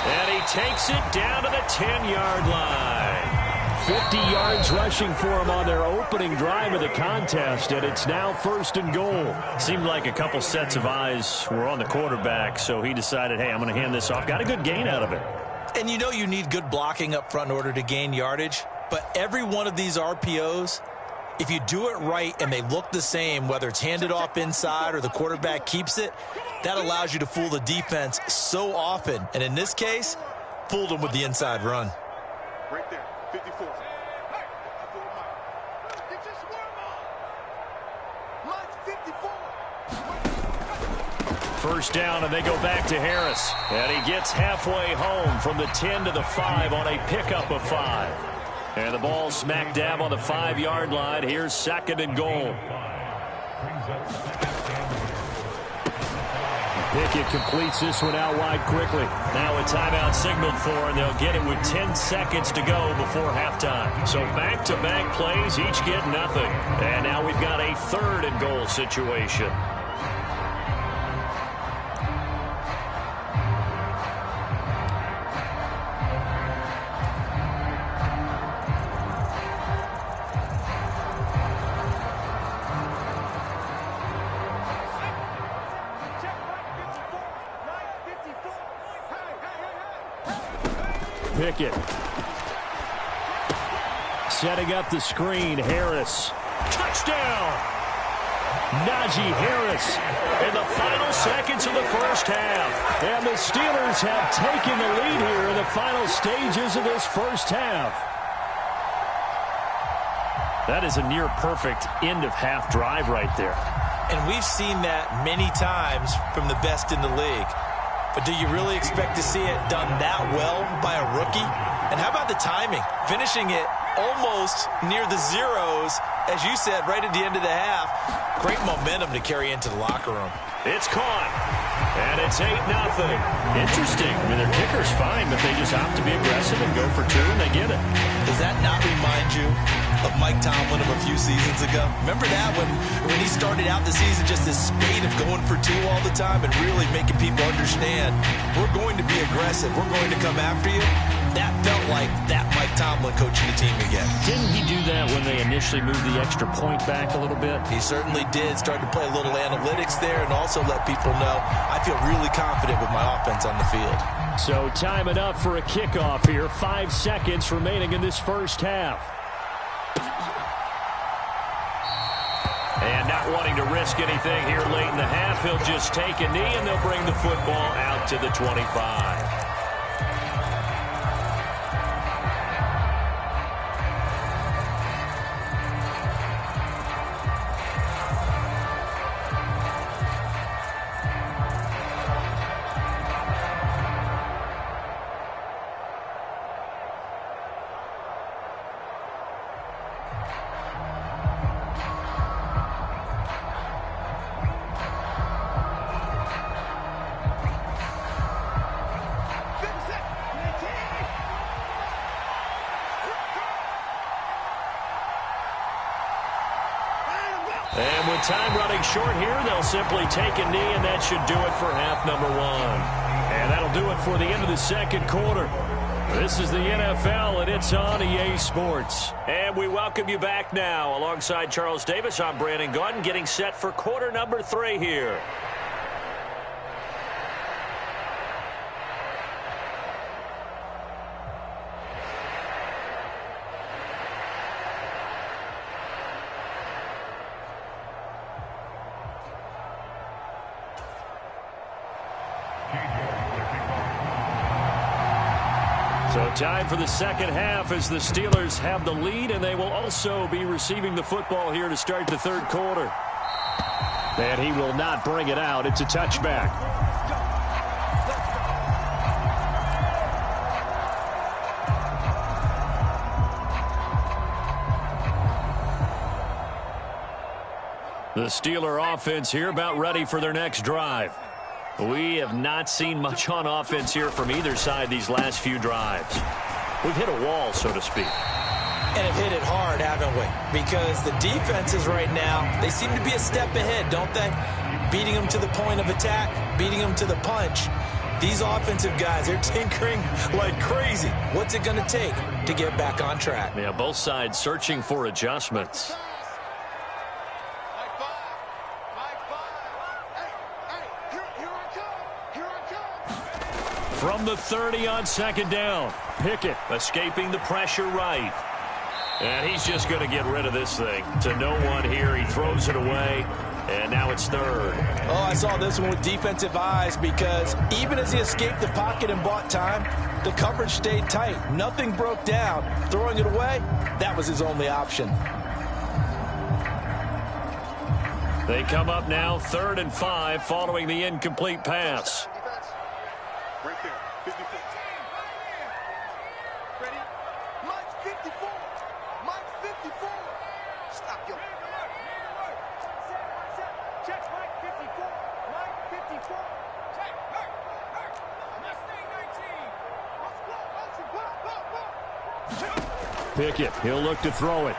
And he takes it down to the 10-yard line. 50 yards rushing for him on their opening drive of the contest, and it's now 1st and goal. Seemed like a couple sets of eyes were on the quarterback, so he decided, hey, I'm going to hand this off. Got a good gain out of it. And you know you need good blocking up front in order to gain yardage, but every one of these RPOs, if you do it right and they look the same, whether it's handed off inside or the quarterback keeps it, that allows you to fool the defense so often. And in this case, fooled them with the inside run. Right there, 54. First down, and they go back to Harris. And he gets halfway home from the 10 to the 5 on a pickup of 5. And the ball smack dab on the 5-yard line. Here's 2nd and goal. Pickett completes this one out wide quickly. Now a timeout signaled for, and they'll get it with 10 seconds to go before halftime. So back-to-back plays, each get nothing. And now we've got a 3rd and goal situation. Pickett. Setting up the screen, Harris. Touchdown! Najee Harris in the final seconds of the first half. And the Steelers have taken the lead here in the final stages of this first half. That is a near-perfect end-of-half drive right there. And we've seen that many times from the best in the league. But do you really expect to see it done that well by a rookie? And how about the timing? Finishing it almost near the zeros, as you said, right at the end of the half. Great momentum to carry into the locker room. It's caught. And it's 8-0. Interesting. I mean, their kicker's fine, but they just opt to be aggressive and go for 2, and they get it. Does that not remind you of Mike Tomlin of a few seasons ago? Remember that when he started out the season, just this spate of going for 2 all the time and really making people understand, we're going to be aggressive, we're going to come after you? That felt like that Mike Tomlin coaching the team again. Didn't he do that when they initially moved the extra point back a little bit? He certainly did. Started to play a little analytics there and also let people know, I feel really confident with my offense on the field. So time enough for a kickoff here. 5 seconds remaining in this first half. And not wanting to risk anything here late in the half, he'll just take a knee and they'll bring the football out to the 25. And with time running short here, they'll simply take a knee, and that should do it for half number 1. And that'll do it for the end of the second quarter. This is the NFL, and it's on EA Sports. And we welcome you back now. Alongside Charles Davis, I'm Brandon Gaudin, getting set for quarter number 3 here. So time for the second half as the Steelers have the lead, and they will also be receiving the football here to start the third quarter. And he will not bring it out. It's a touchback. The Steeler offense here about ready for their next drive. We have not seen much on offense here from either side these last few drives. We've hit a wall, so to speak. And have hit it hard, haven't we? Because the defenses right now, they seem to be a step ahead, don't they? Beating them to the point of attack, beating them to the punch. These offensive guys, they're tinkering like crazy. What's it going to take to get back on track? Yeah, both sides searching for adjustments. From the 30 on second down. Pickett escaping the pressure right. And he's just going to get rid of this thing. To no one here. He throws it away. And now it's third. Oh, I saw this one with defensive eyes because even as he escaped the pocket and bought time, the coverage stayed tight. Nothing broke down. Throwing it away, that was his only option. They come up now 3rd and 5 following the incomplete pass. Right there, 54. Ready? Mike 54. Mike 54. Stop your. Check Mike 54. Mike 54. Check. Hurt. Mustang 19. Pickett, he'll look to throw it.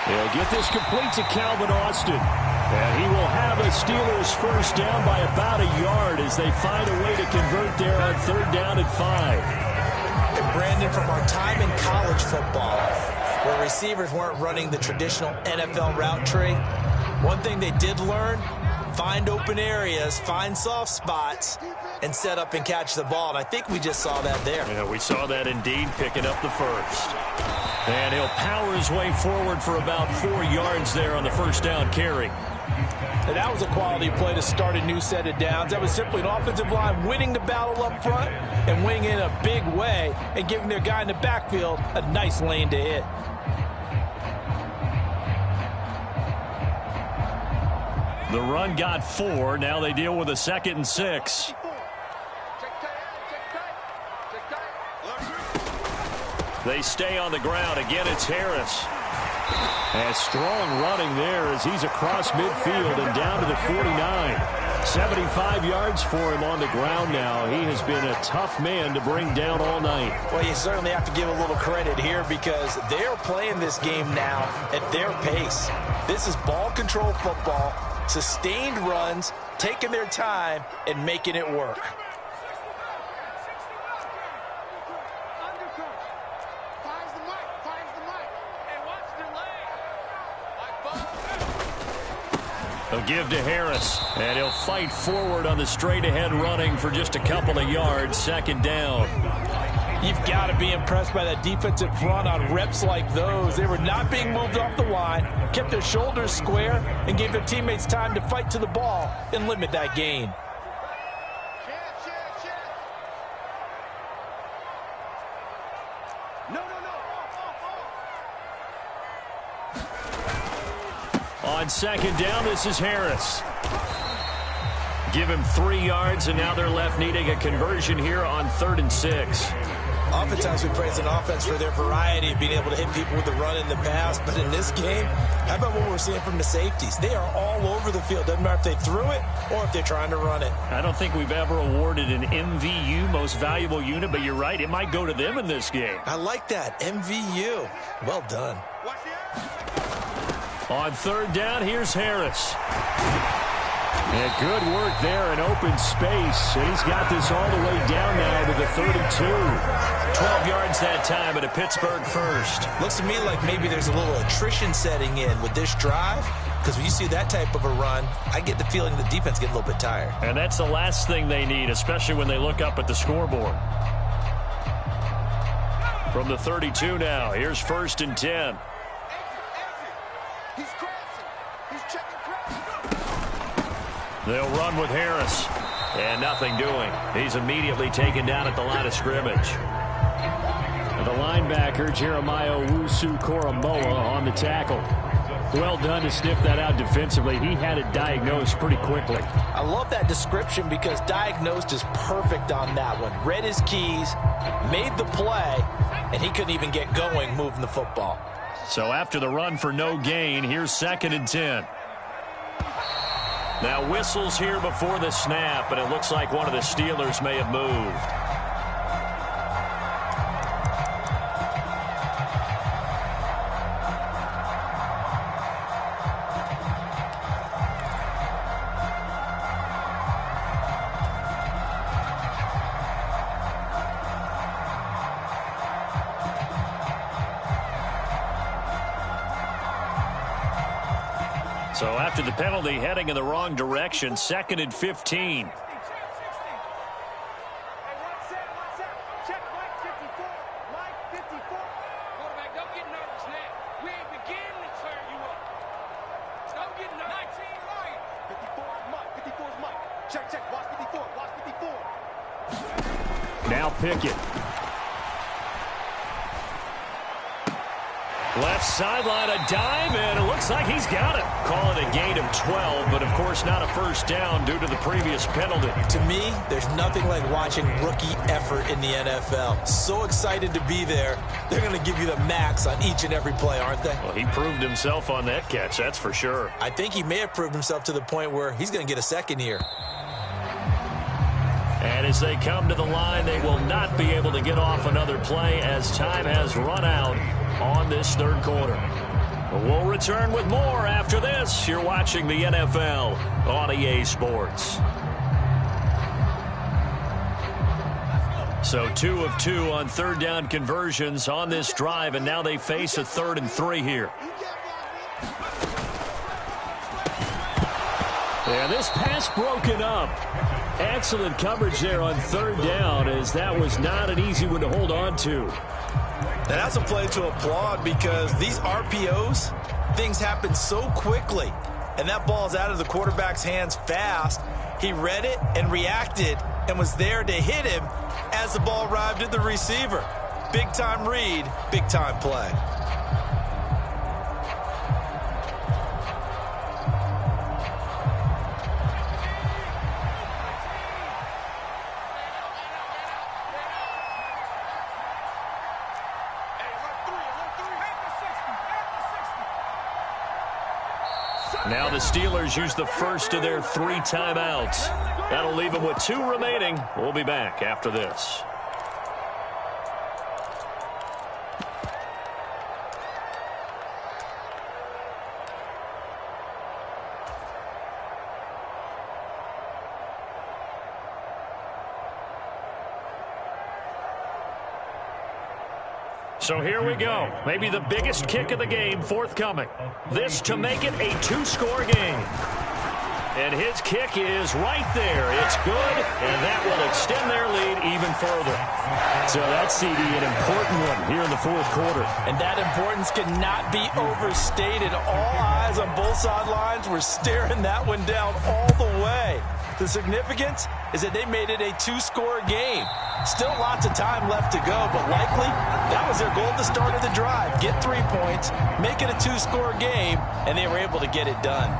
He'll get this complete to Calvin Austin. And he will have a Steelers first down by about a yard as they find a way to convert there on 3rd down and 5. And Brandon, from our time in college football, where receivers weren't running the traditional NFL route tree, one thing they did learn, find open areas, find soft spots, and set up and catch the ball. And I think we just saw that there. Yeah, we saw that indeed, picking up the first. And he'll power his way forward for about 4 yards there on the first down carry. And that was a quality play to start a new set of downs. That was simply an offensive line winning the battle up front and winning in a big way and giving their guy in the backfield a nice lane to hit. The run got 4. Now they deal with a 2nd and 6. They stay on the ground. Again, it's Harris. And strong running there as he's across midfield and down to the 49. 75 yards for him on the ground now. He has been a tough man to bring down all night. Well, you certainly have to give a little credit here because they're playing this game now at their pace. This is ball control football, sustained runs, taking their time, and making it work. They'll give to Harris, and he'll fight forward on the straight-ahead running for just a couple of yards. 2nd down. You've got to be impressed by that defensive front on reps like those. They were not being moved off the line, kept their shoulders square, and gave their teammates time to fight to the ball and limit that gain. On 2nd down, this is Harris. Give him 3 yards, and now they're left needing a conversion here on 3rd and 6. Oftentimes we praise an offense for their variety of being able to hit people with the run and the pass, but in this game, how about what we're seeing from the safeties? They are all over the field. Doesn't matter if they threw it or if they're trying to run it. I don't think we've ever awarded an MVU, most valuable unit, but you're right, it might go to them in this game. I like that, MVU. Well done. On 3rd down, here's Harris. And good work there in open space. And he's got this all the way down now to the 32. 12 yards that time at a Pittsburgh first. Looks to me like maybe there's a little attrition setting in with this drive. Because when you see that type of a run, I get the feeling the defense gets a little bit tired. And that's the last thing they need, especially when they look up at the scoreboard. From the 32 now, here's 1st and 10. They'll run with Harris. And nothing doing. He's immediately taken down at the line of scrimmage. The linebacker, Jeremiah Owusu-Koramoah, on the tackle. Well done to sniff that out defensively. He had it diagnosed pretty quickly. I love that description because diagnosed is perfect on that one. Read his keys, made the play, and he couldn't even get going moving the football. So after the run for no gain, here's 2nd and 10. Now whistles here before the snap, and it looks like one of the Steelers may have moved. So after the penalty, heading in the wrong direction, 2nd and 15. Now Pickett. Left sideline, a dive, and it looks like he's got it. Call it a gain of 12, but of course not a first down due to the previous penalty. To me, there's nothing like watching rookie effort in the NFL. So excited to be there. They're going to give you the max on each and every play, aren't they? Well, he proved himself on that catch, that's for sure. I think he may have proved himself to the point where he's going to get a second here. And as they come to the line, they will not be able to get off another play as time has run out on this third quarter. We'll return with more after this. You're watching the NFL on EA Sports. So 2 of 2 on third down conversions on this drive, and now they face a 3rd and 3 here. And this pass broken up. Excellent coverage there on third down, as that was not an easy one to hold on to. And that's a play to applaud, because these RPOs, things happen so quickly. And that ball's out of the quarterback's hands fast. He read it and reacted and was there to hit him as the ball arrived at the receiver. Big time read, big time play. Now the Steelers use the first of their 3 timeouts. That'll leave them with 2 remaining. We'll be back after this. So here we go. Maybe the biggest kick of the game forthcoming. This to make it a 2-score game. And his kick is right there. It's good, and that will extend their lead even further. So that's, CD, an important one here in the fourth quarter. And that importance cannot be overstated. All eyes on both sidelines were staring that one down all the way. The significance is that they made it a 2-score game. Still lots of time left to go, but likely that was their goal at the start of the drive. Get 3 points, make it a 2-score game, and they were able to get it done.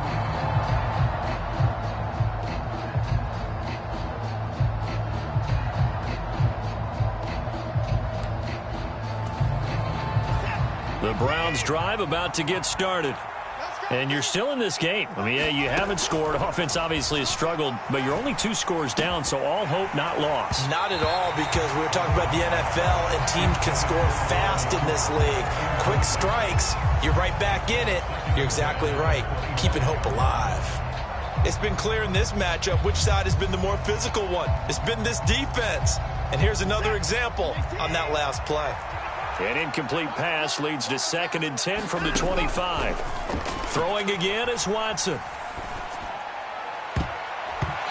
The Browns drive about to get started. And you're still in this game. I mean, yeah, you haven't scored. Offense obviously has struggled, but you're only 2 scores down, so all hope not lost. Not at all, because we were talking about the NFL, and teams can score fast in this league. Quick strikes, you're right back in it. You're exactly right. Keeping hope alive. It's been clear in this matchup which side has been the more physical one. It's been this defense. And here's another example on that last play. An incomplete pass leads to 2nd and 10 from the 25. Throwing again is Watson.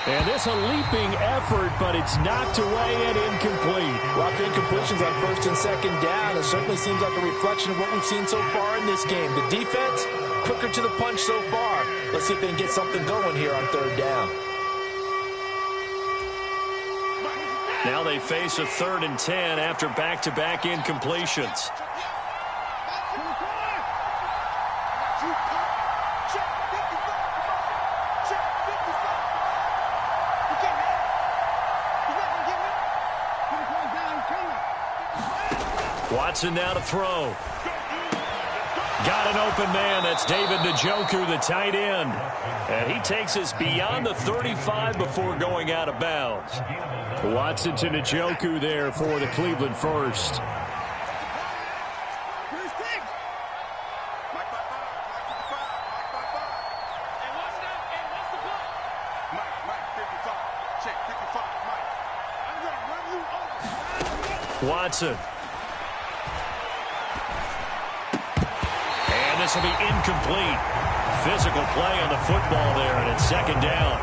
And this a leaping effort, but it's knocked away and incomplete. Rough incompletions on 1st and 2nd down. It certainly seems like a reflection of what we've seen so far in this game. The defense, quicker to the punch so far. Let's see if they can get something going here on 3rd down. Now they face a 3rd and 10 after back-to-back incompletions. Watson now to throw. Got an open man. That's David Njoku, the tight end. And he takes us beyond the 35 before going out of bounds. Watson to Njoku there for the Cleveland first. Watson. And this will be incomplete. physical play on the football there, and it's second down.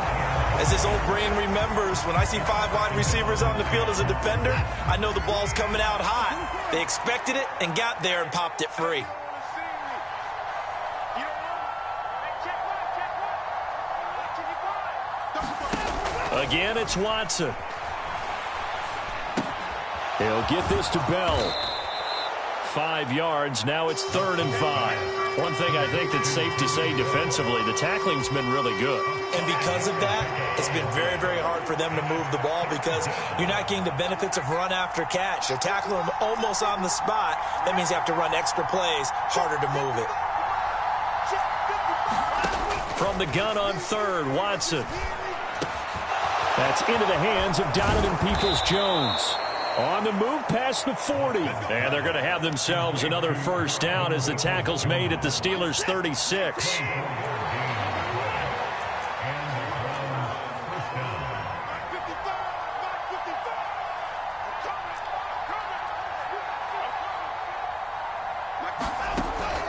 As his old brain remembers, when I see 5 wide receivers on the field as a defender, I know the ball's coming out hot. They expected it and got there and popped it free. Again, it's Watson. He'll get this to Bell. 5 yards. Now it's 3rd and 5. One thing I think that's safe to say defensively, the tackling's been really good. And because of that, it's been very, very hard for them to move the ball because you're not getting the benefits of run after catch. You're tackling them almost on the spot. That means you have to run extra plays, harder to move it. From the gun on 3rd, Watson. That's into the hands of Donovan Peoples-Jones. On the move past the 40. And they're going to have themselves another first down as the tackle's made at the Steelers' 36.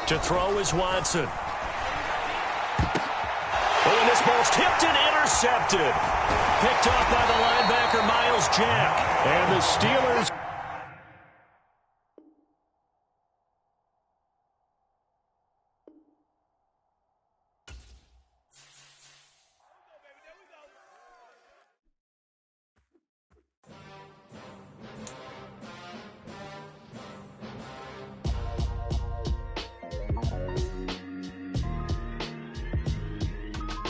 To throw is Watson. Oh, and this ball's tipped and intercepted. Picked off by the linebacker, Miles Jack. And the Steelers...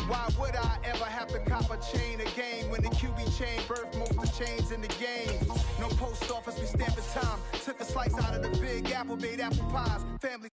Why would I ever have to cop a chain a game when the QB chain birthed most of the chains in the game? No post office, we stamping time. Took a slice out of the Big Apple, made apple pies. Family.